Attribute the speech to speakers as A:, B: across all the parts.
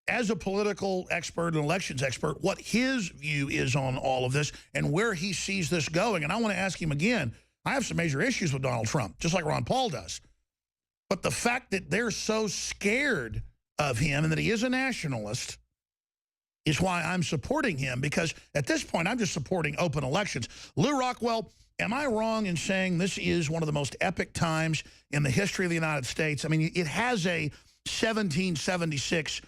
A: as a political expert, an elections expert, what his view is on all of this and where he sees this going. And I want to ask him again, I have some major issues with Donald Trump, just like Ron Paul does. But the fact that they're so scared of him and that he is a nationalist is why I'm supporting him, because at this point, I'm just supporting open elections. Lew Rockwell, am I wrong in saying this is one of the most epic times in the history of the United States? I mean, it has a 1776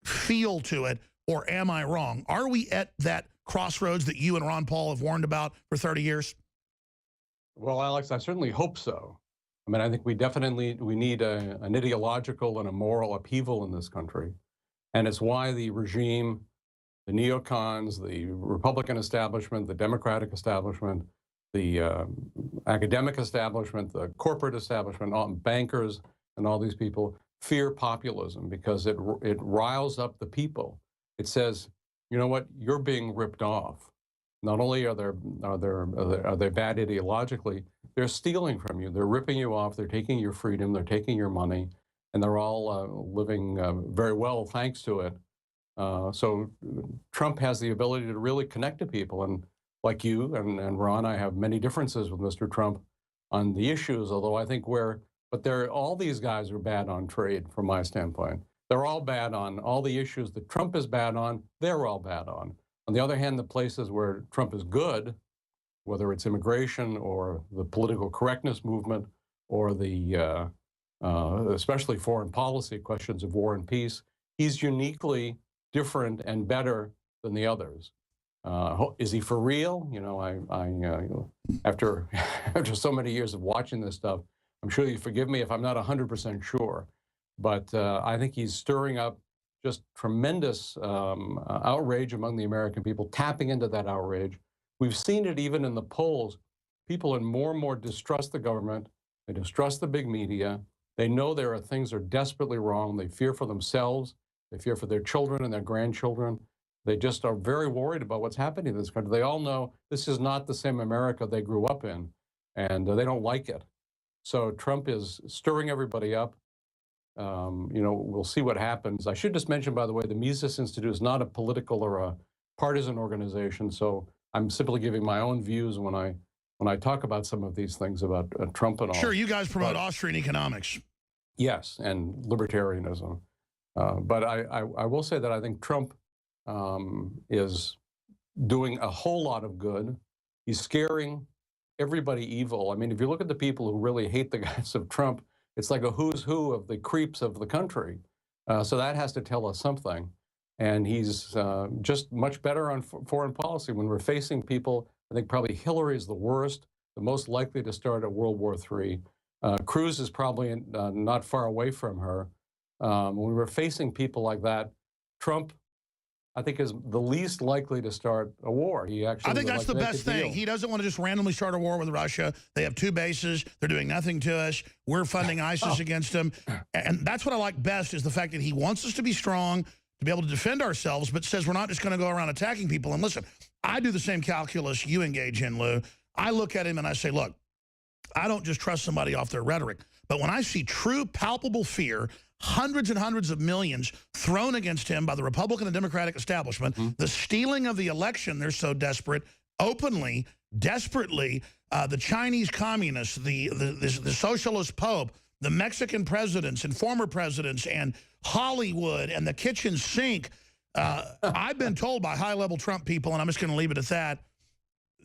A: feel to it, or am I wrong? Are we at that crossroads that you and Ron Paul have warned about for 30 years?
B: Well, Alex, I certainly hope so. I mean, I think we need an ideological and a moral upheaval in this country. And it's why the regime, the neocons, the Republican establishment, the Democratic establishment, the academic establishment, the corporate establishment, all bankers and all these people fear populism because it riles up the people. It says, you know what, you're being ripped off. Not only are they bad ideologically, they're stealing from you. They're ripping you off. They're taking your freedom. They're taking your money, and they're all living very well thanks to it. So Trump has the ability to really connect to people. And like you and Ron, I have many differences with Mr. Trump on the issues, although I think all these guys are bad on trade from my standpoint. They're all bad on all the issues that Trump is bad on, they're all bad on. On the other hand, the places where Trump is good, whether it's immigration or the political correctness movement or the especially foreign policy, questions of war and peace, he's uniquely different and better than the others. Is he for real? You know, after so many years of watching this stuff, I'm sure you forgive me if I'm not 100% sure, but I think he's stirring up just tremendous outrage among the American people, tapping into that outrage. We've seen it even in the polls. People more and more distrust the government. They distrust the big media. They know there are things that are desperately wrong. They fear for themselves. They fear for their children and their grandchildren. They just are very worried about what's happening in this country. They all know this is not the same America they grew up in, and they don't like it. So Trump is stirring everybody up. You know, we'll see what happens. I should just mention, by the way, the Mises Institute is not a political or a partisan organization. So I'm simply giving my own views when I talk about some of these things about Trump and all.
A: Sure, you guys promote Austrian economics.
B: Yes, and libertarianism. But I will say that I think Trump is doing a whole lot of good. He's scaring everybody evil. I mean, if you look at the people who really hate the guys of Trump, it's like a who's who of the creeps of the country. So that has to tell us something. And he's just much better on foreign policy. When we're facing people, I think probably Hillary is the worst, the most likely to start a World War III. Cruz is probably not far away from her. When we're facing people like that, Trump, I think, is the least likely to start a war. I
A: think that's the best thing. He doesn't want to just randomly start a war with Russia. They have 2 bases. They're doing nothing to us. We're funding ISIS against them. And that's what I like best, is the fact that he wants us to be strong, to be able to defend ourselves, but says we're not just going to go around attacking people. And listen, I do the same calculus you engage in, Lou. I look at him and I say, look, I don't just trust somebody off their rhetoric, but when I see true, palpable fear, hundreds and hundreds of millions thrown against him by the Republican and Democratic establishment, the stealing of the election, they're so desperate, openly, desperately, the Chinese communists, the socialist Pope, the Mexican presidents and former presidents, and Hollywood and the kitchen sink. I've been told by high-level Trump people, and I'm just going to leave it at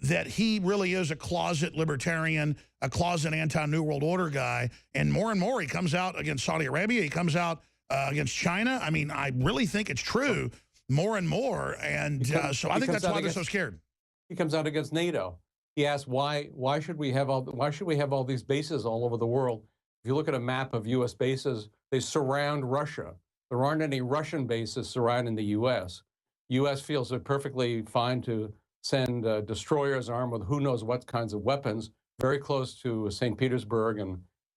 A: that he really is a closet libertarian, a closet anti-New World Order guy. And more he comes out against Saudi Arabia. He comes out against China. I mean, I really think it's true more and more. And so I think that's why they're so scared.
B: He comes out against NATO. He asks, why should we have all these bases all over the world? If you look at a map of U.S. bases, they surround Russia. There aren't any Russian bases surrounding the U.S. U.S. feels it perfectly fine to send destroyers armed with who knows what kinds of weapons very close to St. Petersburg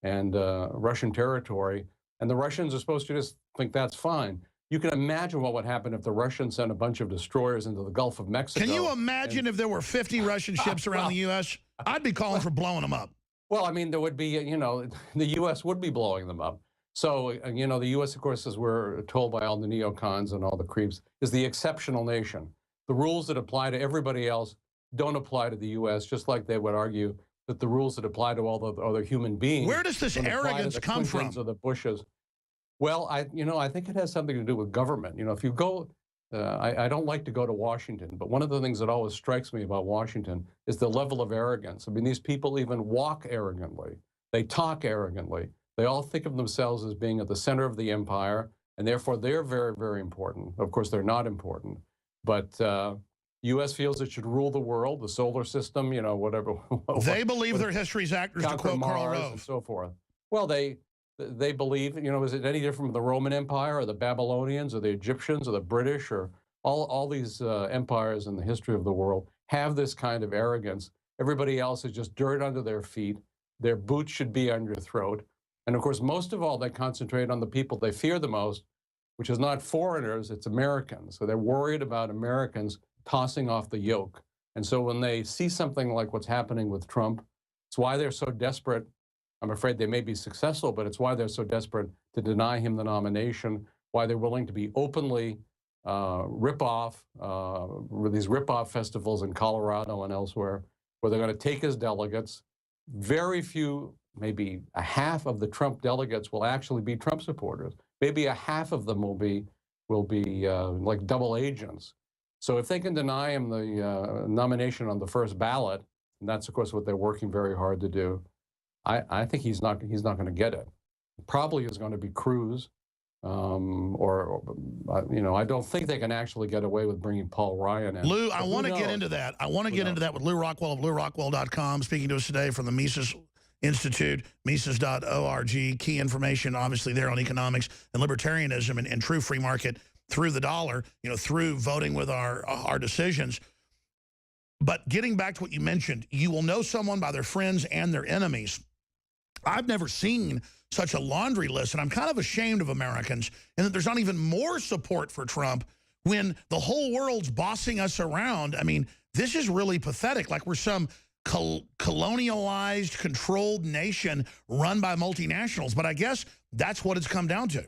B: and Russian territory. And the Russians are supposed to just think that's fine. You can imagine what would happen if the Russians sent a bunch of destroyers into the Gulf of Mexico.
A: Can you imagine if there were 50 Russian ships around the U.S.? I'd be calling for blowing them up.
B: Well, I mean, there would be, you know, the U.S. would be blowing them up. So, you know, the U.S., of course, as we're told by all the neocons and all the creeps, is the exceptional nation. The rules that apply to everybody else don't apply to the U.S., just like they would argue that the rules that apply to all the other human beings
A: Where does this
B: don't apply to
A: arrogance
B: the
A: come
B: Clintons
A: from?
B: or the Bushes. Well, I think it has something to do with government. You know, if you go, I don't like to go to Washington, but one of the things that always strikes me about Washington is the level of arrogance. I mean, these people even walk arrogantly. They talk arrogantly. They all think of themselves as being at the center of the empire, and therefore they're very, very important. Of course, they're not important, but U.S. feels it should rule the world, the solar system, you know, whatever.
A: They believe they're history's actors, to quote Karl
B: Mars
A: Rove.
B: and so forth. Well, they believe, you know, is it any different from the Roman Empire or the Babylonians or the Egyptians or the British or all these empires in the history of the world have this kind of arrogance. Everybody else is just dirt under their feet. Their boots should be on your throat. And of course, most of all, they concentrate on the people they fear the most, which is not foreigners, it's Americans. So they're worried about Americans tossing off the yoke. And so when they see something like what's happening with Trump, it's why they're so desperate. I'm afraid they may be successful, but it's why they're so desperate to deny him the nomination, why they're willing to be openly rip off with these rip-off festivals in Colorado and elsewhere, where they're going to take his delegates. Very few, maybe a half of the Trump delegates will actually be Trump supporters. Maybe a half of them will be like double agents. So if they can deny him the nomination on the first ballot, and that's of course what they're working very hard to do, I think he's not going to get it. Probably is going to be Cruz, you know, I don't think they can actually get away with bringing Paul Ryan in.
A: Lou, I want to get into that. I want to get into that with Lew Rockwell of LewRockwell.com, speaking to us today from the Mises Institute, Mises.org. Key information, obviously, there on economics and libertarianism and true free market through the dollar, you know, through voting with our decisions. But getting back to what you mentioned, you will know someone by their friends and their enemies. I've never seen such a laundry list, and I'm kind of ashamed of Americans in that there's not even more support for Trump when the whole world's bossing us around. I mean, this is really pathetic, like we're some colonialized, controlled nation run by multinationals. But I guess that's what it's come down to.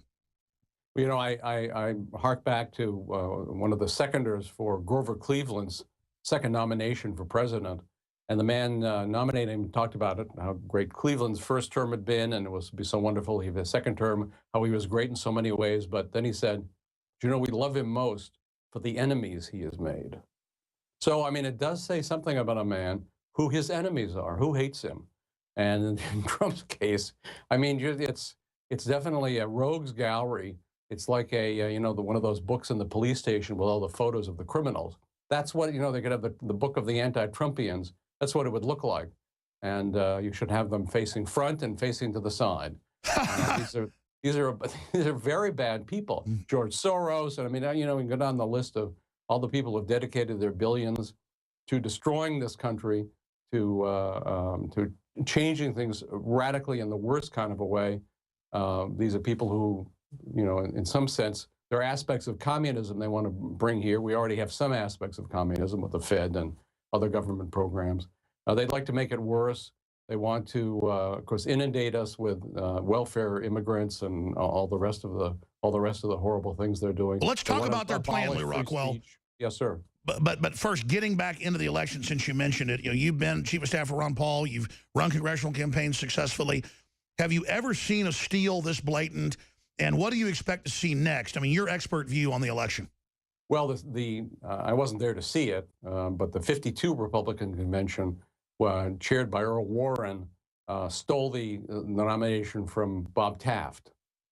B: You know, I hark back to one of the seconders for Grover Cleveland's second nomination for president. And the man nominated him talked about it, how great Cleveland's first term had been, and it was be so wonderful. He had his second term, how he was great in so many ways. But then he said, you know, we love him most for the enemies he has made. So, I mean, it does say something about a man who his enemies are, who hates him. And in Trump's case, I mean, it's definitely a rogues gallery. It's like a, you know, one of those books in the police station with all the photos of the criminals. That's what, you know, they could have the book of the anti-Trumpians. That's what it would look like. And you should have them facing front and facing to the side. These are very bad people. George Soros, and I mean, you know, we can go down the list of all the people who have dedicated their billions to destroying this country, to changing things radically in the worst kind of a way. These are people who, you know, in some sense, there are aspects of communism they want to bring here. We already have some aspects of communism with the Fed and other government programs. They'd like to make it worse. They want to, of course, inundate us with welfare immigrants and all the rest of the horrible things they're doing.
A: Well, let's talk about their plan, Lew Rockwell.
B: Yes, sir.
A: But first, getting back into the election, since you mentioned it, you know, you've been chief of staff for Ron Paul. You've run congressional campaigns successfully. Have you ever seen a steal this blatant? And what do you expect to see next? I mean, your expert view on the election.
B: Well, I wasn't there to see it, but the 52 Republican convention, chaired by Earl Warren, stole the nomination from Bob Taft,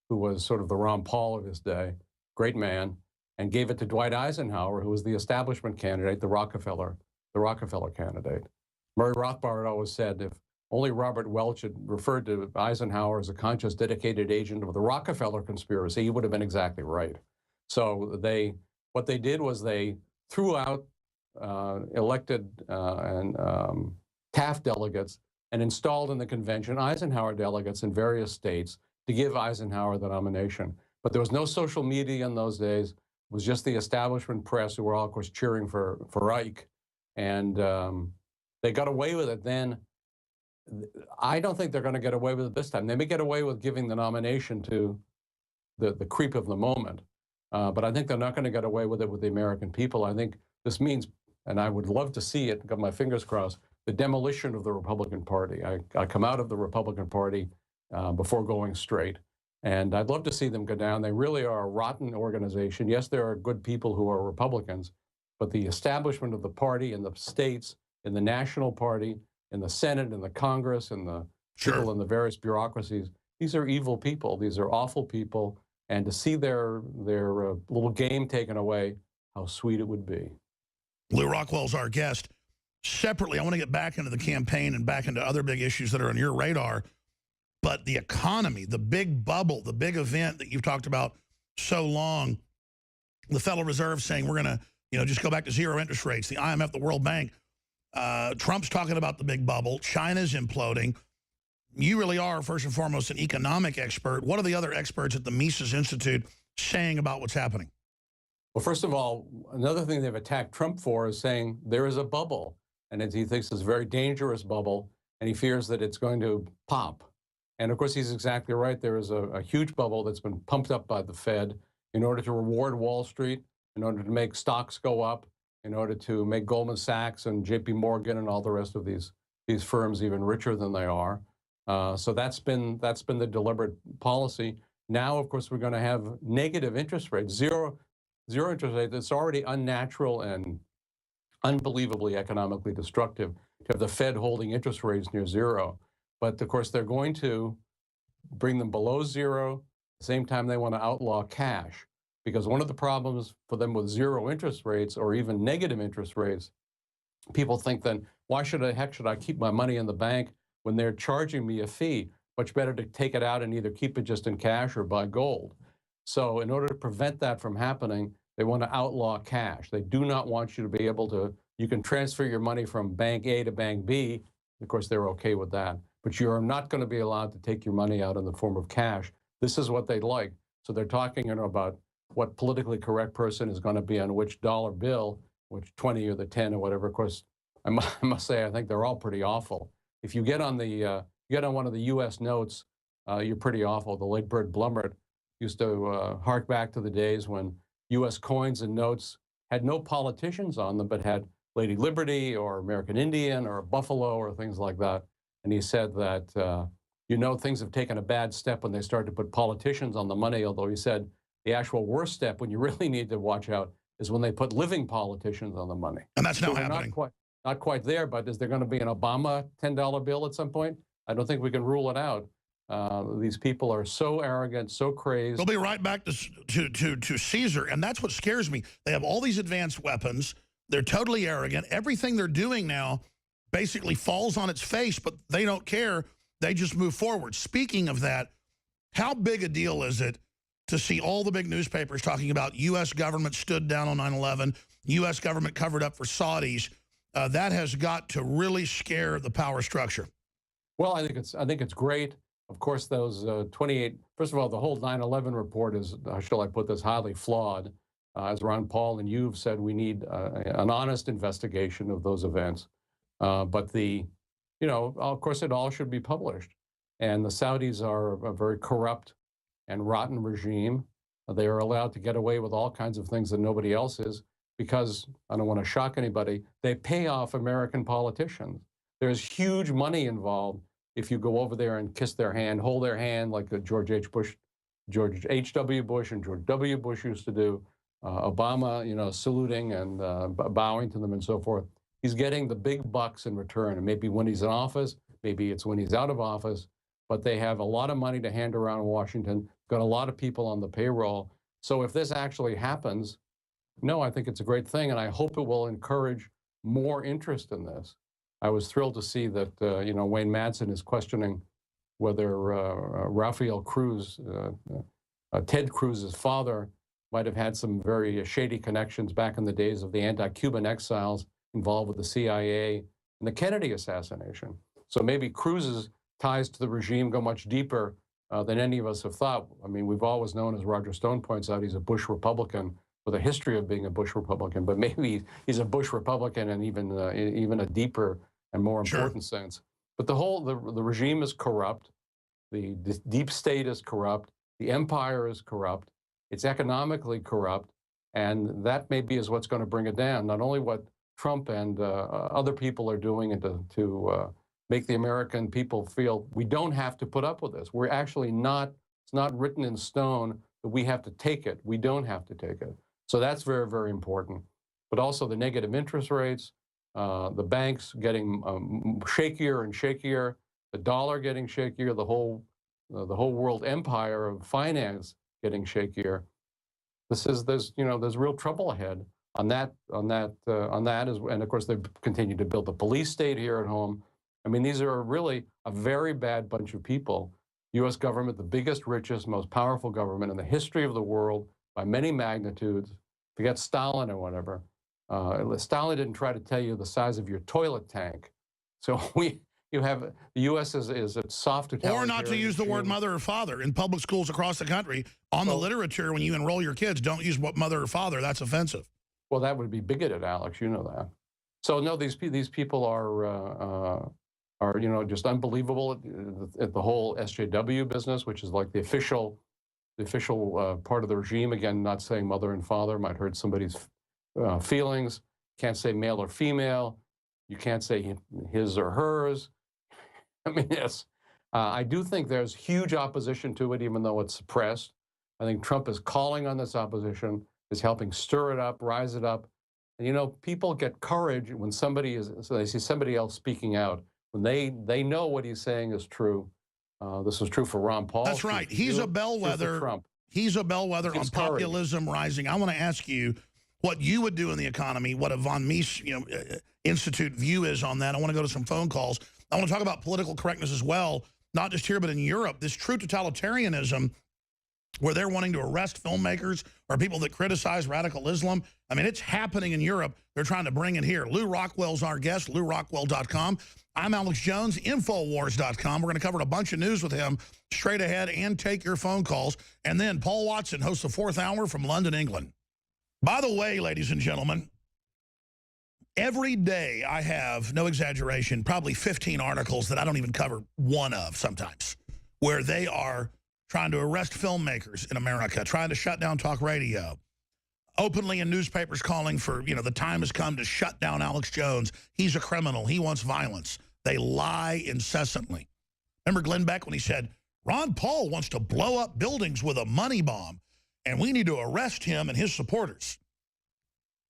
B: who was sort of the Ron Paul of his day, great man, and gave it to Dwight Eisenhower, who was the establishment candidate, the Rockefeller candidate. Murray Rothbard always said, if only Robert Welch had referred to Eisenhower as a conscious, dedicated agent of the Rockefeller conspiracy, he would have been exactly right. So what they did was they threw out elected Taft delegates and installed in the convention Eisenhower delegates in various states to give Eisenhower the nomination. But there was no social media in those days. It was just the establishment press who were all, of course, cheering for Ike. And they got away with it then. I don't think they're going to get away with it this time. They may get away with giving the nomination to the creep of the moment, but I think they're not going to get away with it with the American people. I think this means, and I would love to see it, got my fingers crossed, the demolition of the Republican Party. I come out of the Republican Party before going straight, and I'd love to see them go down. They really are a rotten organization. Yes, there are good people who are Republicans, but the establishment of the party in the states, in the national party, in the Senate, in the Congress, and the people in the various bureaucracies, these are evil people. These are awful people. And to see their little game taken away, how sweet it would be.
A: Lew Rockwell's our guest. Separately, I want to get back into the campaign and back into other big issues that are on your radar. But the economy, the big bubble, the big event that you've talked about so long, the Federal Reserve saying we're going to just go back to zero interest rates, the IMF, the World Bank. Trump's talking about the big bubble. China's imploding. You really are, first and foremost, an economic expert. What are the other experts at the Mises Institute saying about what's happening?
B: Well, first of all, another thing they've attacked Trump for is saying there is a bubble, and he thinks it's a very dangerous bubble, and he fears that it's going to pop. And of course, he's exactly right. There is a huge bubble that's been pumped up by the Fed in order to reward Wall Street, in order to make stocks go up, in order to make Goldman Sachs and JP Morgan and all the rest of these firms even richer than they are. So that's been the deliberate policy. Now, of course, we're going to have negative interest rates, zero interest rates. It's already unnatural and unbelievably economically destructive to have the Fed holding interest rates near zero. But of course, they're going to bring them below zero. At the same time, they want to outlaw cash, because one of the problems for them with zero interest rates or even negative interest rates, people think then, why should I keep my money in the bank when they're charging me a fee? Much better to take it out and either keep it just in cash or buy gold. So in order to prevent that from happening, they want to outlaw cash. They do not want you to be able to, you can transfer your money from bank A to bank B. Of course, they're okay with that. But you're not going to be allowed to take your money out in the form of cash. This is what they'd like. So they're talking about what politically correct person is going to be on which dollar bill, which 20 or the 10 or whatever. Of course, I must say, I think they're all pretty awful. If you get on one of the U.S. notes, you're pretty awful. The late Bert Blumert used to hark back to the days when U.S. coins and notes had no politicians on them, but had Lady Liberty or American Indian or Buffalo or things like that. And he said that, things have taken a bad step when they start to put politicians on the money, although he said the actual worst step when you really need to watch out is when they put living politicians on the money.
A: And that's now happening.
B: Not quite there, but is there going to be an Obama $10 bill at some point? I don't think we can rule it out. These people are so arrogant, so crazed.
A: They'll be right back to Caesar, and that's what scares me. They have all these advanced weapons. They're totally arrogant. Everything they're doing now basically falls on its face, but they don't care. They just move forward. Speaking of that, how big a deal is it to see all the big newspapers talking about U.S. government stood down on 9/11, U.S. government covered up for Saudis? That has got to really scare the power structure.
B: Well, I think it's great. Of course, those 28. First of all, the whole 9/11 report is, how shall I put this, highly flawed. As Ron Paul and you've said, we need an honest investigation of those events. But of course, it all should be published. And the Saudis are a very corrupt and rotten regime. They are allowed to get away with all kinds of things that nobody else is, because, I don't want to shock anybody, they pay off American politicians. There's huge money involved if you go over there and kiss their hand, hold their hand like George H.W. Bush and George W. Bush used to do. Obama, saluting and bowing to them and so forth. He's getting the big bucks in return. And maybe when he's in office, maybe it's when he's out of office, but they have a lot of money to hand around in Washington, got a lot of people on the payroll. So if this actually happens, no, I think it's a great thing, and I hope it will encourage more interest in this. I was thrilled to see that, Wayne Madsen is questioning whether Rafael Cruz, Ted Cruz's father, might have had some very shady connections back in the days of the anti-Cuban exiles involved with the CIA and the Kennedy assassination. So maybe Cruz's ties to the regime go much deeper than any of us have thought. I mean, we've always known, as Roger Stone points out, he's a Bush Republican with a history of being a Bush Republican, but maybe he's a Bush Republican in even a deeper and more important sense. But the regime is corrupt. The deep state is corrupt. The empire is corrupt. It's economically corrupt. And that maybe is what's going to bring it down. Not only what Trump and other people are doing and to make the American people feel we don't have to put up with this. We're actually not, it's not written in stone that we have to take it. We don't have to take it. So that's very, very important. But also the negative interest rates, the banks getting shakier and shakier, the dollar getting shakier, the whole world empire of finance getting shakier. There's real trouble ahead on that, and of course they've continued to build the police state here at home. I mean, these are really a very bad bunch of people. U.S. government, the biggest, richest, most powerful government in the history of the world by many magnitudes. Forget Stalin or whatever. Stalin didn't try to tell you the size of your toilet tank. So the U.S. is a soft totalitarian.
A: Or not to use the word mother or father in public schools across the country. On the literature, when you enroll your kids, don't use mother or father. That's offensive.
B: Well, that would be bigoted, Alex. You know that. So no, these people are just unbelievable at the whole SJW business, which is like the official part of the regime. Again, not saying mother and father might hurt somebody's feelings. Can't say male or female. You can't say his or hers. I mean, yes. I do think there's huge opposition to it, even though it's suppressed. I think Trump is calling on this opposition, is helping stir it up, rise it up. And, people get courage when so they see somebody else speaking out. When they know what he's saying is true. This was true for Ron Paul.
A: That's right. He's a bellwether.
B: Trump.
A: He's a bellwether on populism
B: courage.
A: Rising. I want to ask you what you would do in the economy, what a von Mises Institute view is on that. I want to go to some phone calls. I want to talk about political correctness as well, not just here, but in Europe. This true totalitarianism where they're wanting to arrest filmmakers or people that criticize radical Islam. I mean, it's happening in Europe. They're trying to bring it here. Lew Rockwell's our guest, LewRockwell.com. I'm Alex Jones, Infowars.com. We're going to cover a bunch of news with him straight ahead and take your phone calls. And then Paul Watson hosts the 4th hour from London, England. By the way, ladies and gentlemen, every day I have, no exaggeration, probably 15 articles that I don't even cover one of sometimes, where they are trying to arrest filmmakers in America, trying to shut down talk radio, openly in newspapers calling for, the time has come to shut down Alex Jones. He's a criminal. He wants violence. They lie incessantly. Remember Glenn Beck when he said, Ron Paul wants to blow up buildings with a money bomb, and we need to arrest him and his supporters.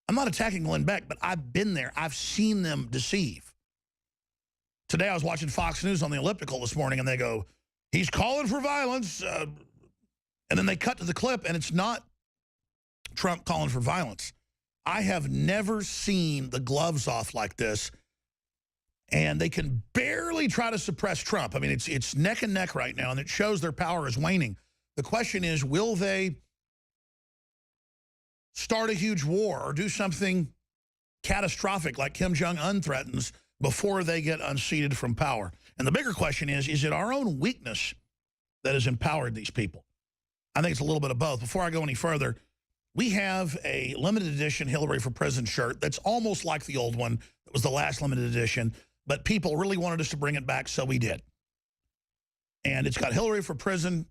A: I'm not attacking Glenn Beck, but I've been there. I've seen them deceive. Today I was watching Fox News on the elliptical this morning, and they go, he's calling for violence. And then they cut to the clip, and it's not Trump calling for violence. I have never seen the gloves off like this, and they can barely try to suppress Trump. I mean, it's neck and neck right now, and it shows their power is waning. The question is, will they start a huge war or do something catastrophic like Kim Jong-un threatens before they get unseated from power? And the bigger question is it our own weakness that has empowered these people? I think it's a little bit of both. Before I go any further, we have a limited edition Hillary for Prison shirt that's almost like the old one. It was the last limited edition, but people really wanted us to bring it back, so we did. And it's got Hillary for Prison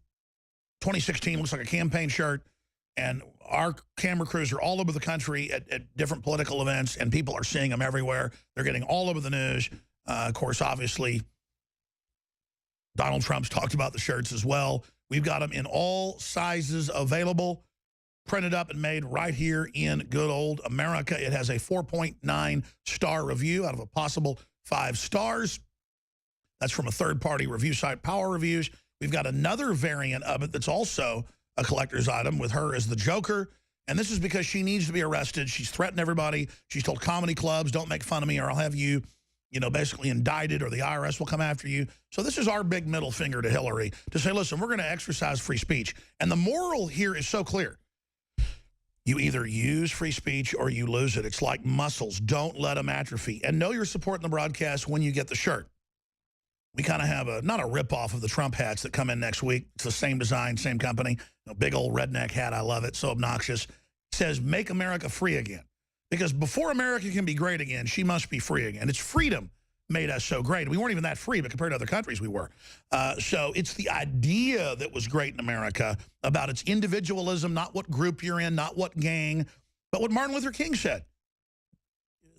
A: 2016, looks like a campaign shirt. And our camera crews are all over the country at different political events, and people are seeing them everywhere. They're getting all over the news. Of course, obviously, Donald Trump's talked about the shirts as well. We've got them in all sizes available, printed up and made right here in good old America. It has a 4.9 star review out of a possible 5 stars. That's from a third-party review site, Power Reviews. We've got another variant of it that's also a collector's item with her as the Joker. And this is because she needs to be arrested. She's threatened everybody. She's told comedy clubs, don't make fun of me or I'll have you, basically indicted, or the IRS will come after you. So this is our big middle finger to Hillary to say, listen, we're going to exercise free speech. And the moral here is so clear. You either use free speech or you lose it. It's like muscles. Don't let them atrophy. And know you're supporting the broadcast when you get the shirt. We kind of have not a ripoff of the Trump hats that come in next week. It's the same design, same company. Big old redneck hat. I love it. So obnoxious. It says, make America free again. Because before America can be great again, she must be free again. It's freedom made us so great. We weren't even that free, but compared to other countries, we were. So it's the idea that was great in America about its individualism, not what group you're in, not what gang, but what Martin Luther King said.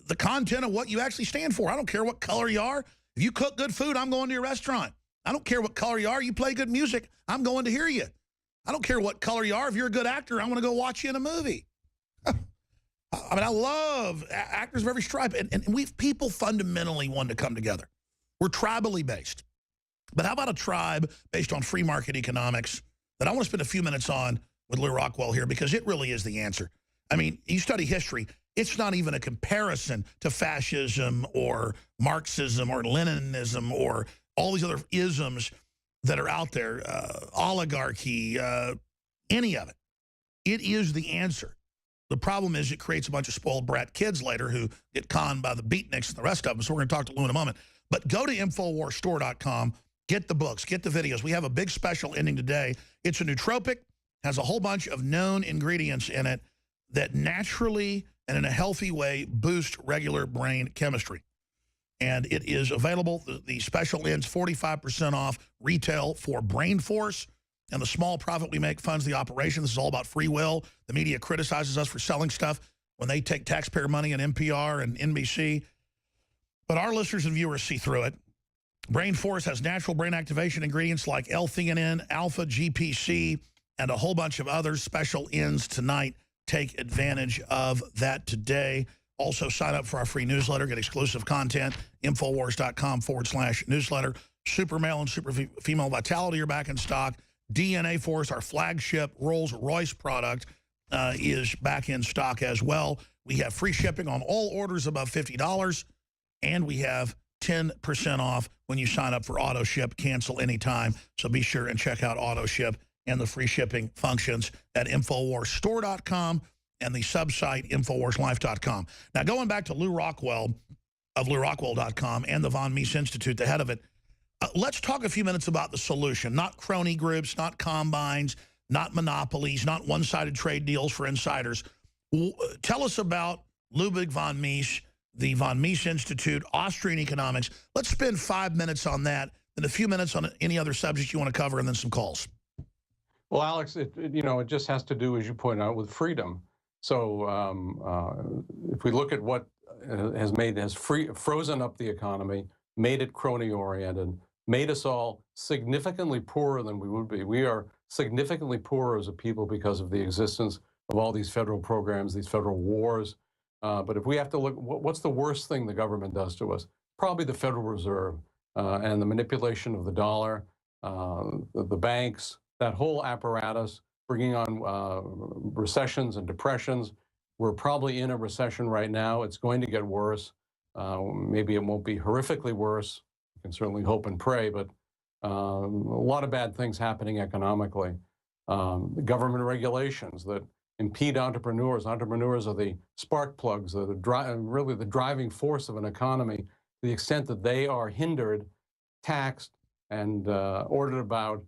A: The content of what you actually stand for. I don't care what color you are. If you cook good food, I'm going to your restaurant. I don't care what color you are. You play good music, I'm going to hear you. I don't care what color you are. If you're a good actor, I'm going to go watch you in a movie. I mean, I love actors of every stripe. And people fundamentally want to come together. We're tribally based. But how about a tribe based on free market economics that I want to spend a few minutes on with Lew Rockwell here, because it really is the answer. I mean, you study history. It's not even a comparison to fascism or Marxism or Leninism or all these other isms that are out there, oligarchy, any of it. It is the answer. The problem is it creates a bunch of spoiled brat kids later who get conned by the beatniks and the rest of them. So we're going to talk to Lew in a moment. But go to InfoWarsStore.com, get the books, get the videos. We have a big special ending today. It's a nootropic, has a whole bunch of known ingredients in it that naturally and in a healthy way boost regular brain chemistry. And it is available. The special ends 45% off retail for Brain Force. And the small profit we make funds the operation. This is all about free will. The media criticizes us for selling stuff when they take taxpayer money and NPR and NBC. But our listeners and viewers see through it. Brain Force has natural brain activation ingredients like L-theanine, alpha GPC, and a whole bunch of other special ends tonight. Take advantage of that today. Also, sign up for our free newsletter. Get exclusive content. Infowars.com/newsletter. Super Male and Super Female Vitality are back in stock. DNA Force, our flagship Rolls-Royce product, is back in stock as well. We have free shipping on all orders above $50, and we have 10% off when you sign up for auto ship, cancel anytime. So be sure and check out auto ship and the free shipping functions at InfoWarsStore.com and the sub-site InfoWarsLife.com. Now, going back to Lew Rockwell of LewRockwell.com and the Von Mises Institute, the head of it, let's talk a few minutes about the solution, not crony groups, not combines, not monopolies, not one-sided trade deals for insiders. Tell us about Ludwig von Mises, the Von Mises Institute, Austrian economics. Let's spend 5 minutes on that, then a few minutes on any other subject you want to cover, and then some calls.
B: Well, Alex, it just has to do, as you point out, with freedom. So if we look at what has frozen up the economy, made it crony-oriented, made us all significantly poorer than we would be. We are significantly poorer as a people because of the existence of all these federal programs, these federal wars. But if we have to look, what's the worst thing the government does to us? Probably the Federal Reserve and the manipulation of the dollar, the banks, that whole apparatus, bringing on recessions and depressions. We're probably in a recession right now. It's going to get worse. Maybe it won't be horrifically worse. You can certainly hope and pray, but a lot of bad things happening economically. Government regulations that impede entrepreneurs. Entrepreneurs are the spark plugs, really the driving force of an economy. To the extent that they are hindered, taxed, and ordered about,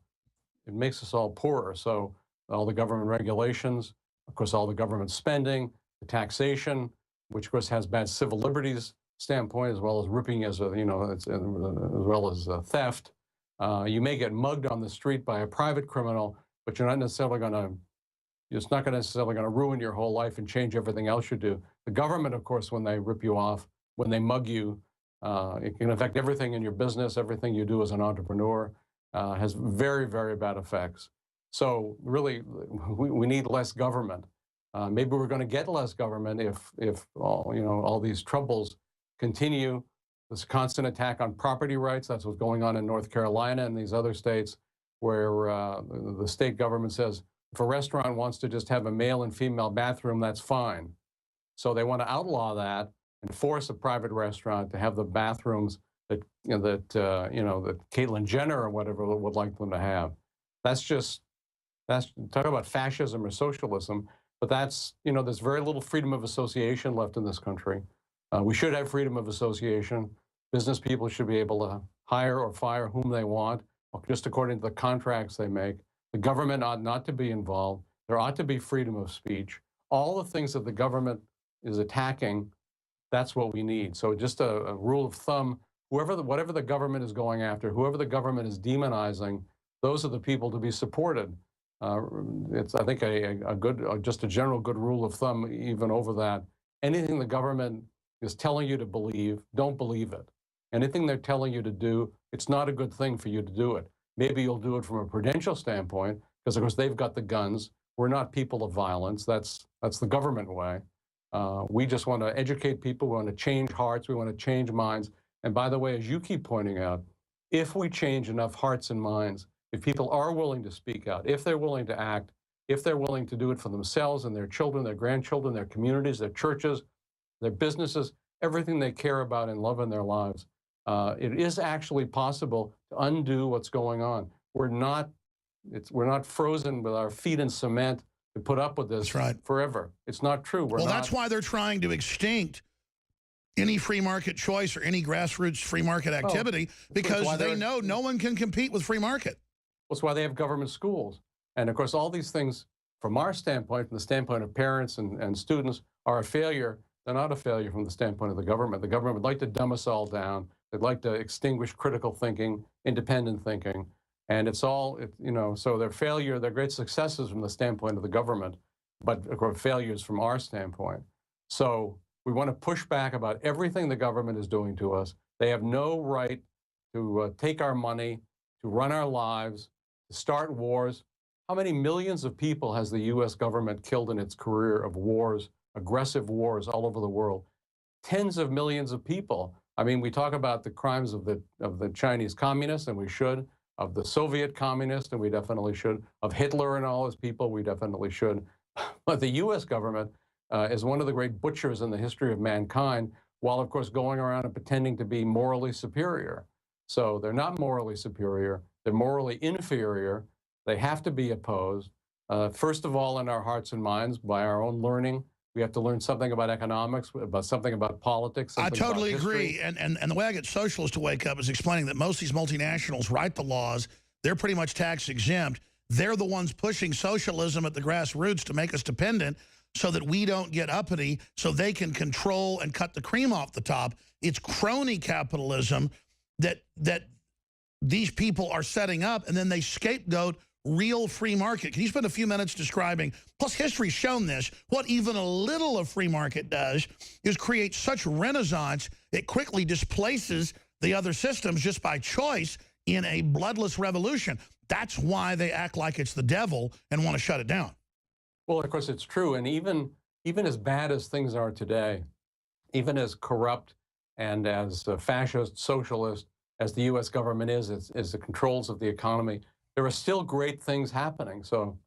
B: it makes us all poorer. So all the government regulations, of course, all the government spending, the taxation, which of course has bad civil liberties standpoint, as well as ripping, as well as theft. You may get mugged on the street by a private criminal, but you're not necessarily going to. It's not necessarily going to ruin your whole life and change everything else you do. The government, of course, when they rip you off, when they mug you, it can affect everything in your business, everything you do as an entrepreneur. Has very, very bad effects. So really, we need less government. Maybe we're going to get less government if all these troubles continue. This constant attack on property rights. That's what's going on in North Carolina and these other states, where the state government says if a restaurant wants to just have a male and female bathroom, that's fine. So they want to outlaw that and force a private restaurant to have the bathrooms that Caitlyn Jenner or whatever would like them to have. That's talk about fascism or socialism. But there's very little freedom of association left in this country. We should have freedom of association. Business people should be able to hire or fire whom they want, just according to the contracts they make. The government ought not to be involved. There ought to be freedom of speech. All the things that the government is attacking, that's what we need. So just a rule of thumb whatever the government is going after, whoever the government is demonizing, those are the people to be supported. It's, I think, a good, just a general good rule of thumb, even over that. Anything the government is telling you to believe, don't believe it. Anything they're telling you to do, it's not a good thing for you to do it. Maybe you'll do it from a prudential standpoint, because of course they've got the guns. We're not people of violence. That's the government way. We just want to educate people. We want to change hearts. We want to change minds. And by the way, as you keep pointing out, if we change enough hearts and minds, if people are willing to speak out, if they're willing to act, if they're willing to do it for themselves and their children, their grandchildren, their communities, their churches, their businesses, everything they care about and love in their lives, it is actually possible to undo what's going on. We're not frozen with our feet in cement to put up with this forever. It's not true.
A: Well, that's why they're trying to extinct any free market choice or any grassroots free market activity, because they know no one can compete with free market.
B: That's why they have government schools. And of course, all these things, from our standpoint, from the standpoint of parents and students, are a failure. They're not a failure from the standpoint of the government. The government would like to dumb us all down. They'd like to extinguish critical thinking, independent thinking. And it's all, so their failure, their great successes from the standpoint of the government, but of course failures from our standpoint. So we want to push back about everything the government is doing to us. They have no right to take our money, to run our lives, to start wars. How many millions of people has the U.S. government killed in its career of wars, aggressive wars all over the world? Tens of millions of people. I mean, we talk about the crimes of the Chinese communists, and we should, of the Soviet communists, and we definitely should, of Hitler and all his people, we definitely should. But the U.S. government is one of the great butchers in the history of mankind, while of course going around and pretending to be morally superior. So they're not morally superior, they're morally inferior. They have to be opposed. First of all, in our hearts and minds, by our own learning. We have to learn something about economics, about something about politics.
A: I totally agree. And the way I get socialists to wake up is explaining that most of these multinationals write the laws. They're pretty much tax exempt. They're the ones pushing socialism at the grassroots to make us dependent so that we don't get uppity, so they can control and cut the cream off the top. It's crony capitalism that these people are setting up, and then they scapegoat real free market. Can you spend a few minutes describing, plus history's shown this, what even a little of free market does is create such renaissance, it quickly displaces the other systems just by choice in a bloodless revolution. That's why they act like it's the devil and want to shut it down.
B: Well, of course, it's true. And even as bad as things are today, even as corrupt and as fascist, socialist as the U.S. government is the controls of the economy, there are still great things happening. So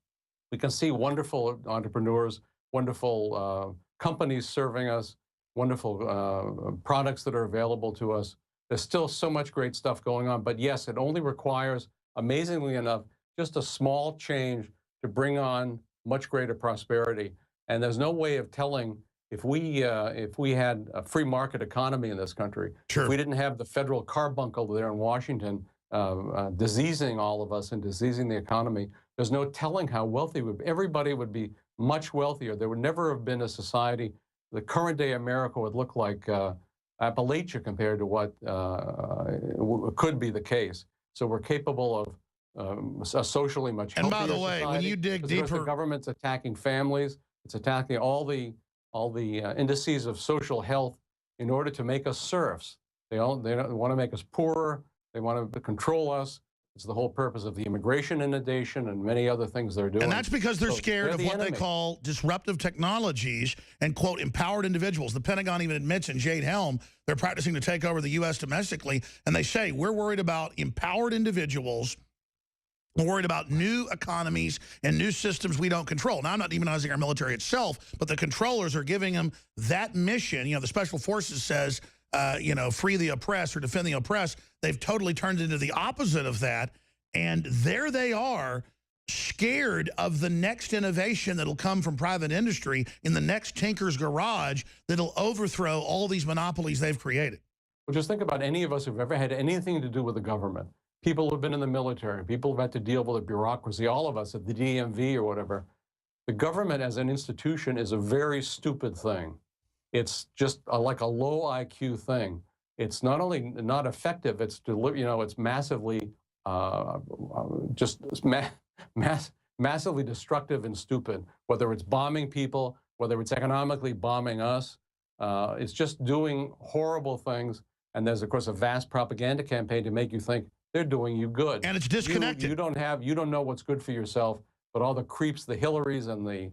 B: we can see wonderful entrepreneurs, wonderful companies serving us, wonderful products that are available to us. There's still so much great stuff going on. But yes, it only requires, amazingly enough, just a small change to bring on much greater prosperity. And there's no way of telling if we had a free market economy in this country, if we didn't have the federal carbuncle there in Washington diseasing all of us and diseasing the economy, there's no telling how wealthy we would be. Everybody would be much wealthier. There would never have been a society. The current day America would look like Appalachia compared to what could be the case. So we're capable of a socially much healthier society.
A: And by the way, when you dig deeper,
B: the government's attacking families. It's attacking all the indices of social health in order to make us serfs. They don't want to make us poorer. They want to control us. It's the whole purpose of the immigration inundation and many other things they're doing.
A: And that's because they're scared of what they call disruptive technologies and, quote, empowered individuals. The Pentagon even admits in Jade Helm they're practicing to take over the U.S. domestically. And they say, we're worried about empowered individuals. We're worried about new economies and new systems we don't control. Now, I'm not demonizing our military itself, but the controllers are giving them that mission. You know, the Special Forces says, free the oppressed or defend the oppressed. They've totally turned into the opposite of that. And there they are, scared of the next innovation that'll come from private industry in the next tinker's garage that'll overthrow all these monopolies they've created.
B: Well, just think about any of us who've ever had anything to do with the government. People who've been in the military, people who've had to deal with the bureaucracy, all of us at the DMV or whatever. The government as an institution is a very stupid thing. It's just like a low IQ thing. it's not only not effective, it's it's massively just massively destructive and stupid. Whether it's bombing people, whether it's economically bombing us, it's just doing horrible things. And there's of course a vast propaganda campaign to make you think they're doing you good.
A: And it's disconnected.
B: You don't know what's good for yourself, but all the creeps, the Hillarys and the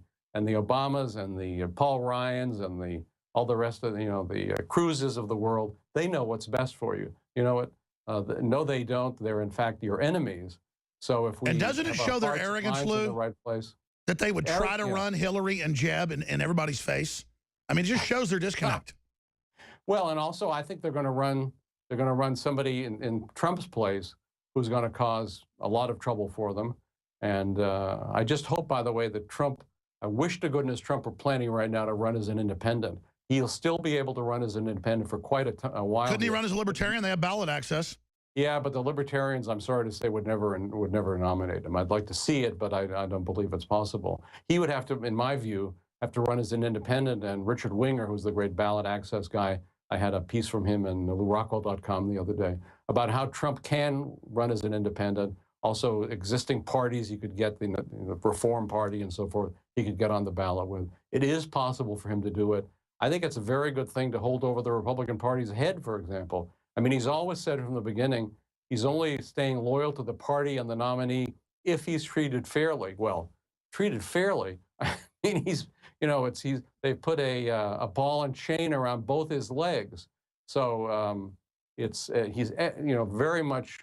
B: Obamas and the Paul Ryans and all the rest of the Cruzes of the world, they know what's best for you. You know what? No, they don't. They're in fact your enemies. So if we
A: and doesn't it show their arrogance, Lou,
B: in the right place,
A: that they would try to run Hillary and Jeb in everybody's face? I mean, it just shows their disconnect.
B: Well, and also I think they're going to run somebody in Trump's place who's going to cause a lot of trouble for them. And I just hope, by the way, that Trump, I wish to goodness Trump were planning right now to run as an independent. He'll still be able to run as an independent for quite a while.
A: Couldn't he run as a libertarian? They have ballot access.
B: Yeah, but the libertarians, I'm sorry to say, would never nominate him. I'd like to see it, but I don't believe it's possible. He would have to, in my view, have to run as an independent. And Richard Winger, who's the great ballot access guy, I had a piece from him in LewRockwell.com the other day about how Trump can run as an independent. Also, existing parties, he could get the Reform Party and so forth, he could get on the ballot with. It is possible for him to do it. I think it's a very good thing to hold over the Republican Party's head, for example. I mean, he's always said from the beginning, he's only staying loyal to the party and the nominee if he's treated fairly. Well, treated fairly, I mean, they've put a ball and chain around both his legs. So he's very much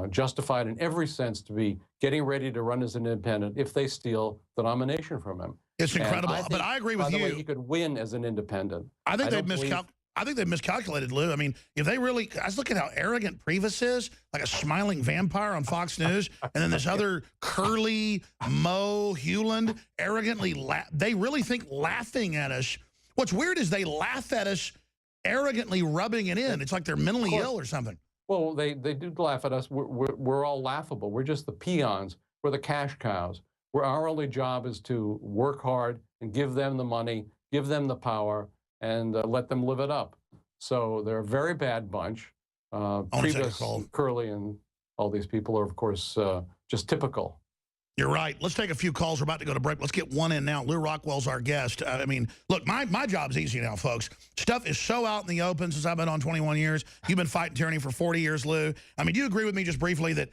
B: justified in every sense to be getting ready to run as an independent if they steal the nomination from him.
A: It's incredible, but I agree with you.
B: By the way, he could win as an independent.
A: I think they've miscalculated, Lou. I mean, if they really, I was looking at how arrogant Priebus is, like a smiling vampire on Fox News, and then this other curly Mo Hewland arrogantly, they really think laughing at us. What's weird is they laugh at us arrogantly rubbing it in. It's like they're mentally ill or something.
B: Well, they do laugh at us. We're all laughable. We're just the peons. We're the cash cows. Our only job is to work hard and give them the money, give them the power, and let them live it up. So they're a very bad bunch. Priebus, Curley, and all these people are, of course, just typical.
A: You're right. Let's take a few calls. We're about to go to break. Let's get one in now. Lew Rockwell's our guest. I mean, look, my job's easy now, folks. Stuff is so out in the open since I've been on 21 years. You've been fighting tyranny for 40 years, Lew. I mean, do you agree with me just briefly that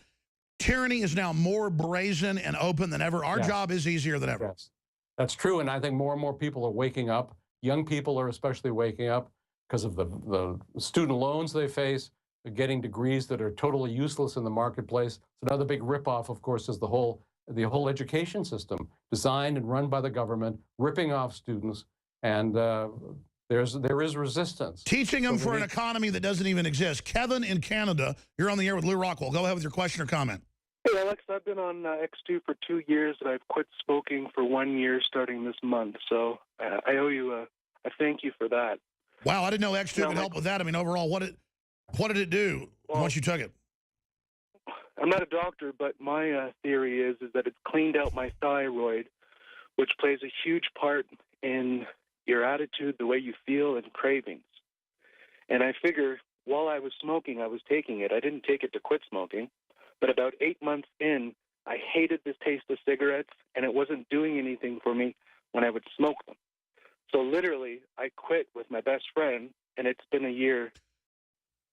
A: tyranny is now more brazen and open than ever? Our job is easier than ever.
B: Yes, that's true. And I think more and more people are waking up. Young people are especially waking up because of the student loans they face, getting degrees that are totally useless in the marketplace. So another big ripoff, of course, is the whole education system designed and run by the government, ripping off students. And there is resistance.
A: Teaching them for an economy that doesn't even exist. Kevin in Canada, you're on the air with Lew Rockwell. Go ahead with your question or comment.
C: Hey, Alex, I've been on X2 for 2 years, and I've quit smoking for 1 year starting this month. So I owe you a thank you for that.
A: Wow, I didn't know X2 could help with that. I mean, overall, what did it do once you took it?
C: I'm not a doctor, but my theory is that it's cleaned out my thyroid, which plays a huge part in your attitude, the way you feel, and cravings. And I figure while I was smoking, I was taking it. I didn't take it to quit smoking. But about 8 months in, I hated the taste of cigarettes, and it wasn't doing anything for me when I would smoke them. So literally, I quit with my best friend, and it's been a year.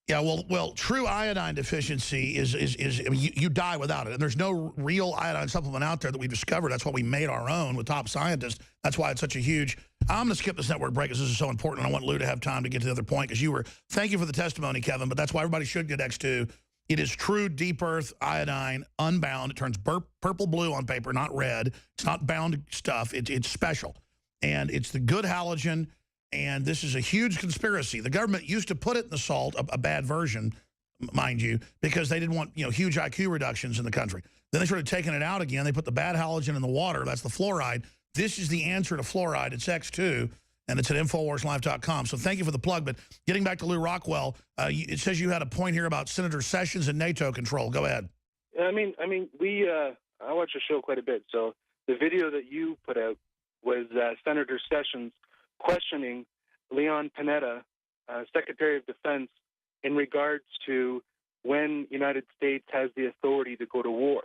A: Yeah, well, true iodine deficiency is I mean, you die without it. And there's no real iodine supplement out there that we discovered. That's why we made our own with top scientists. That's why it's such a huge... I'm going to skip this network break because this is so important. I want Lew to have time to get to the other point because thank you for the testimony, Kevin, but that's why everybody should get X2. It is true deep earth iodine, unbound. It turns purple blue on paper, not red. It's not bound stuff. It's special. And it's the good halogen. And this is a huge conspiracy. The government used to put it in the salt, a bad version, mind you, because they didn't want huge IQ reductions in the country. Then they started taking it out again. They put the bad halogen in the water. That's the fluoride. This is the answer to fluoride. It's X2, and it's at InfoWarsLife.com. So thank you for the plug. But getting back to Lew Rockwell, it says you had a point here about Senator Sessions and NATO control. Go ahead.
C: I watch the show quite a bit. So the video that you put out was Senator Sessions questioning Leon Panetta Secretary of Defense in regards to when United States has the authority to go to war.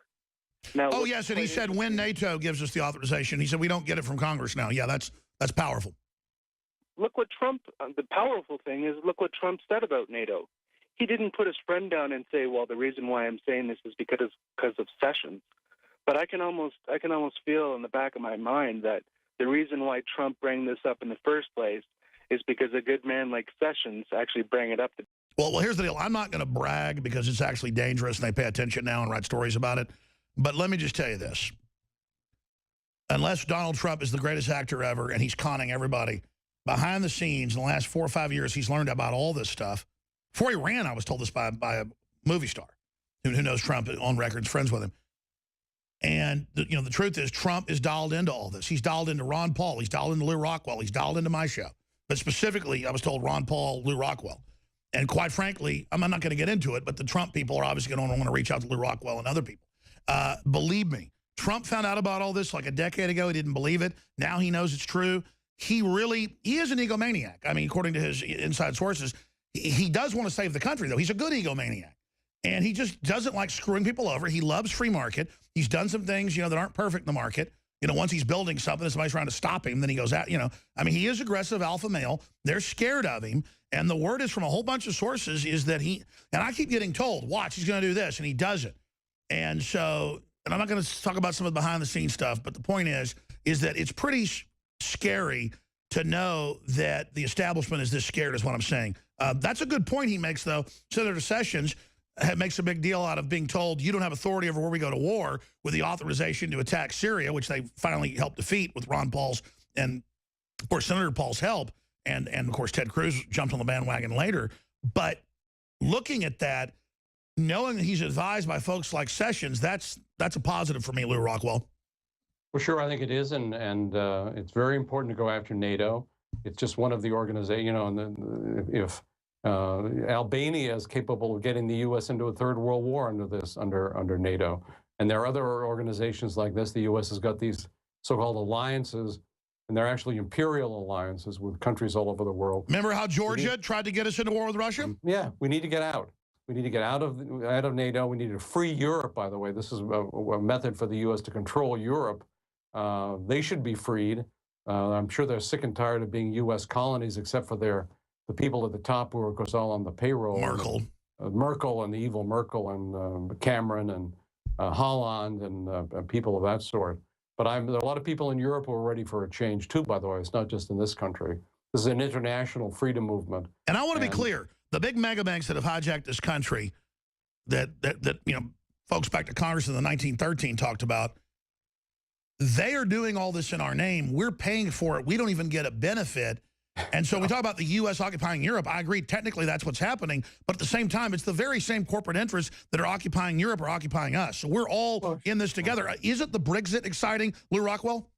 C: Now,
A: oh, yes, and he said when NATO gives us the authorization. He said we don't get it from Congress now. Yeah, that's powerful.
C: Look what Trump, the powerful thing is, look what Trump said about NATO. He didn't put his friend down and say, well, the reason why I'm saying this is because of Sessions. But I can almost feel in the back of my mind that the reason why Trump bring this up in the first place is because a good man like Sessions actually bring it up.
A: Well, here's the deal. I'm not going to brag because it's actually dangerous and they pay attention now and write stories about it. But let me just tell you this. Unless Donald Trump is the greatest actor ever and he's conning everybody, behind the scenes in the last 4 or 5 years, he's learned about all this stuff. Before he ran, I was told this by a movie star who knows Trump on record, friends with him. And, the truth is Trump is dialed into all this. He's dialed into Ron Paul. He's dialed into Lew Rockwell. He's dialed into my show. But specifically, I was told Ron Paul, Lew Rockwell. And quite frankly, I'm not going to get into it, but the Trump people are obviously going to want to reach out to Lew Rockwell and other people. Believe me, Trump found out about all this like a decade ago. He didn't believe it. Now he knows it's true. He is an egomaniac. I mean, according to his inside sources, he does want to save the country, though. He's a good egomaniac. And he just doesn't like screwing people over. He loves free market. He's done some things, that aren't perfect in the market. Once he's building something and somebody's trying to stop him, then he goes out, I mean, he is aggressive alpha male. They're scared of him. And the word is from a whole bunch of sources is that and I keep getting told, watch, he's going to do this, and he does it. And so, and I'm not going to talk about some of the behind-the-scenes stuff, but the point is that it's pretty scary to know that the establishment is this scared is what I'm saying. That's a good point he makes, though. Senator Sessions makes a big deal out of being told you don't have authority over where we go to war with the authorization to attack Syria, which they finally helped defeat with Ron Paul's and, of course, Senator Paul's help. And of course, Ted Cruz jumped on the bandwagon later. But looking at that, knowing that he's advised by folks like Sessions, that's a positive for me, Lew Rockwell.
B: Well, sure, I think it is, and it's very important to go after NATO. It's just one of the organizations, and if Albania is capable of getting the U.S. into a third world war under NATO, and there are other organizations like this. The U.S. has got these so-called alliances, and they're actually imperial alliances with countries all over the world.
A: Remember how Georgia tried to get us into war with Russia?
B: Yeah, we need to get out. We need to get out of NATO. We need to free Europe, by the way. This is a method for the U.S. to control Europe. They should be freed. I'm sure they're sick and tired of being U.S. colonies, except for the people at the top who are, of course, all on the payroll. Merkel and the evil Merkel and Cameron and Holland and people of that sort. But there are a lot of people in Europe who are ready for a change, too, by the way. It's not just in this country. This is an international freedom movement.
A: And I want to be clear. The big mega banks that have hijacked this country that folks back to Congress in the 1913 talked about, they are doing all this in our name. We're paying for it. We don't even get a benefit. And so we talk about the U.S. occupying Europe. I agree, technically that's what's happening. But at the same time, it's the very same corporate interests that are occupying Europe are occupying us. So we're all in this together. Isn't the Brexit exciting, Lew Rockwell?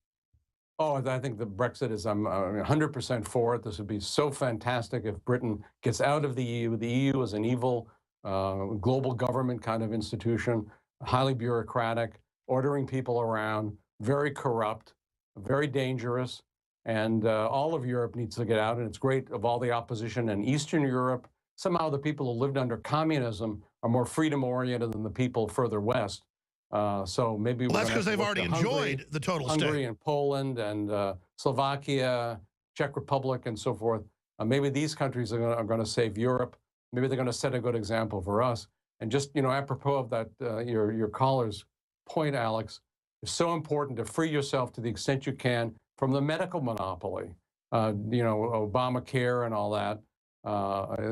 B: Oh, I think the Brexit is, I'm 100% for it. This would be so fantastic if Britain gets out of the EU. The EU is an evil global government kind of institution, highly bureaucratic, ordering people around, very corrupt, very dangerous. And all of Europe needs to get out. And it's great of all the opposition in Eastern Europe. Somehow the people who lived under communism are more freedom-oriented than the people further west. So maybe
A: that's because they've already enjoyed the total state.
B: Hungary and Poland and Slovakia, Czech Republic, and so forth. Maybe these countries are going to save Europe. Maybe they're going to set a good example for us. And just, apropos of that, your caller's point, Alex, it's so important to free yourself to the extent you can from the medical monopoly. Obamacare and all that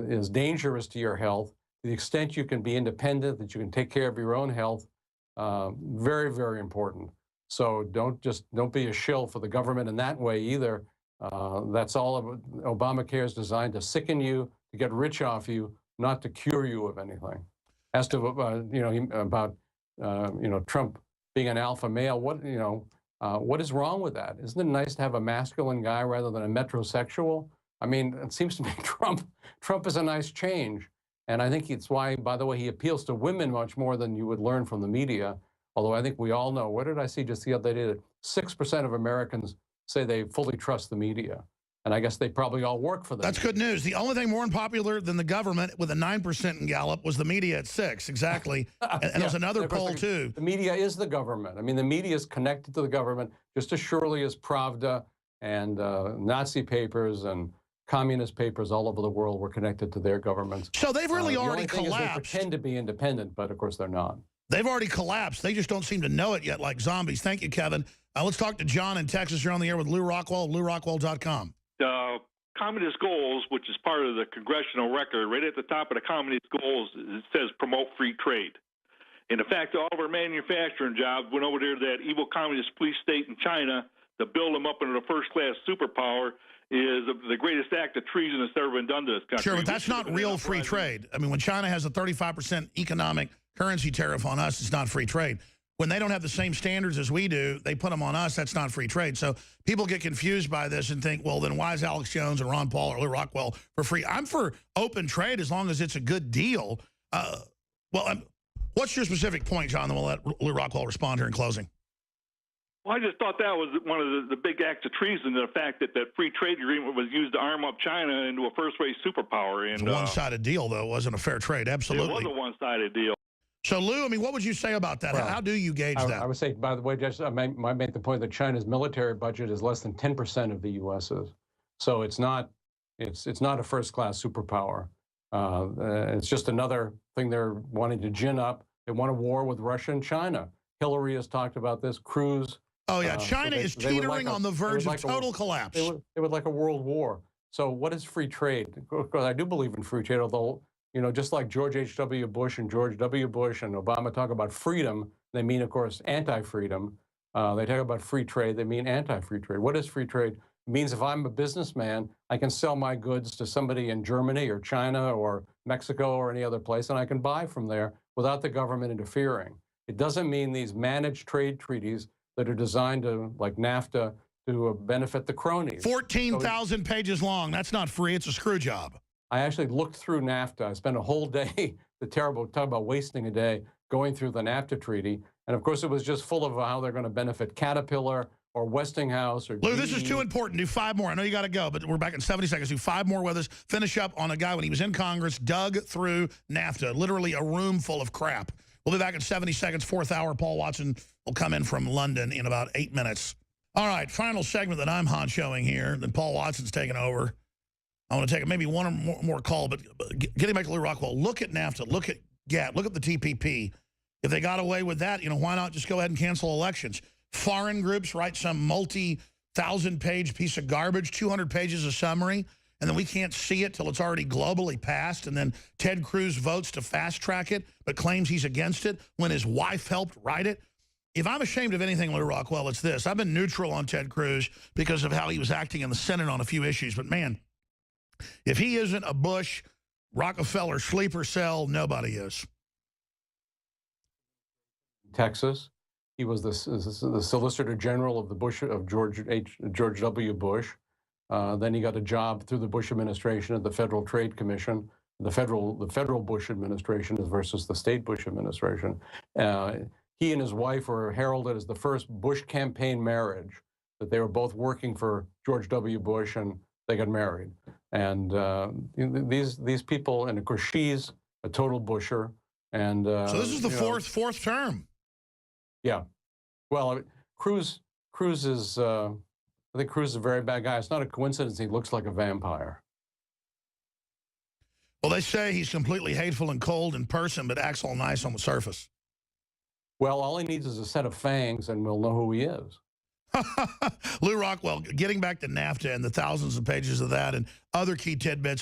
B: is dangerous to your health. To the extent you can be independent, that you can take care of your own health, very, very important. So don't be a shill for the government in that way either. That's all of Obamacare is designed to sicken you, to get rich off you, not to cure you of anything. As to about Trump being an alpha male, what is wrong with that? Isn't it nice to have a masculine guy rather than a metrosexual? I mean, it seems to me Trump is a nice change. And I think it's why, by the way, he appeals to women much more than you would learn from the media. Although I think we all know, what did I see just the other day? That 6% of Americans say they fully trust the media. And I guess they probably all work for them.
A: That's good news. The only thing more unpopular than the government with a 9% in Gallup was the media at 6%, exactly. And there's another poll, too.
B: The media is the government. I mean, the media is connected to the government just as surely as Pravda and Nazi papers and communist papers all over the world were connected to their governments.
A: So they've really already
B: the only thing
A: collapsed.
B: Is they pretend to be independent, but of course they're not.
A: They've already collapsed. They just don't seem to know it yet like zombies. Thank you, Kevin. Let's talk to John in Texas. You're on the air with Lew Rockwell, LewRockwell.com.
D: Communist goals, which is part of the congressional record, right at the top of the communist goals, it says promote free trade. And in fact, all of our manufacturing jobs went over there to that evil communist police state in China to build them up into a first-class superpower is the greatest act of treason that's ever been done to this country.
A: Sure, but that's not real free trade. I mean, when China has a 35% economic currency tariff on us, it's not free trade. When they don't have the same standards as we do, they put them on us, that's not free trade. So people get confused by this and think, well, then why is Alex Jones and Ron Paul or Lew Rockwell for free? I'm for open trade as long as it's a good deal. What's your specific point, John? Then we'll let Lew Rockwell respond here in closing.
D: Well, I just thought that was one of the big acts of treason, the fact that that free trade agreement was used to arm up China into a first-rate superpower. And,
A: it's a one-sided deal, though. It wasn't a fair trade, absolutely.
D: It was a one-sided deal.
A: So, Lou, I mean, what would you say about that?
B: Well,
A: how do you gauge that?
B: I would say, by the way, Judge, I might make the point that China's military budget is less than 10% of the U.S.'s. So it's not a first-class superpower. It's just another thing they're wanting to gin up. They want a war with Russia and China. Hillary has talked about this. Cruz.
A: Oh, yeah. China is teetering on the verge of total collapse.
B: They would like a world war. So what is free trade? Of course, I do believe in free trade, although, you know, just like George H.W. Bush and George W. Bush and Obama talk about freedom, they mean, of course, anti-freedom. They talk about free trade, they mean anti-free trade. What is free trade? It means if I'm a businessman, I can sell my goods to somebody in Germany or China or Mexico or any other place, and I can buy from there without the government interfering. It doesn't mean these managed trade treaties that are designed to, like NAFTA, to benefit the cronies.
A: 14,000 pages long. That's not free. It's a screw job.
B: I actually looked through NAFTA. I spent a whole day, talk about wasting a day, going through the NAFTA treaty. And of course, it was just full of how they're going to benefit Caterpillar or Westinghouse or
A: Lou,
B: GE.
A: this is too important. Do 5 more. I know you got to go, but we're back in 70 seconds. Do 5 more with us. Finish up on a guy when he was in Congress, dug through NAFTA, literally a room full of crap. We'll be back in 70 seconds, 4th hour. Paul Watson will come in from London in about 8 minutes. All right, final segment that I'm honchoing here. Then Paul Watson's taking over. I want to take maybe one or more call, but getting back to Lew Rockwell, look at NAFTA, look at GATT, look at the TPP. If they got away with that, you know, why not just go ahead and cancel elections? Foreign groups write some multi-thousand-page piece of garbage, 200 pages of summary, and then we can't see it till it's already globally passed, and then Ted Cruz votes to fast-track it, but claims he's against it when his wife helped write it. If I'm ashamed of anything, Lew Rockwell, it's this. I've been neutral on Ted Cruz because of how he was acting in the Senate on a few issues, but man, if he isn't a Bush, Rockefeller sleeper cell, nobody is.
B: Texas. He was the Solicitor General of George W. Bush. Then he got a job through the Bush administration at the Federal Trade Commission. The federal Bush administration versus the state Bush administration. He and his wife were heralded as the first Bush campaign marriage, that they were both working for George W. Bush and they got married. And these people, and of course she's a total Busher. And
A: so this is the fourth term.
B: Yeah. Well, Cruz is, I think Cruz is a very bad guy. It's not a coincidence he looks like a vampire.
A: Well, they say he's completely hateful and cold in person, but acts all nice on the surface.
B: Well, all he needs is a set of fangs, and we'll know who he is.
A: Lew Rockwell, getting back to NAFTA and the thousands of pages of that and other key tidbits.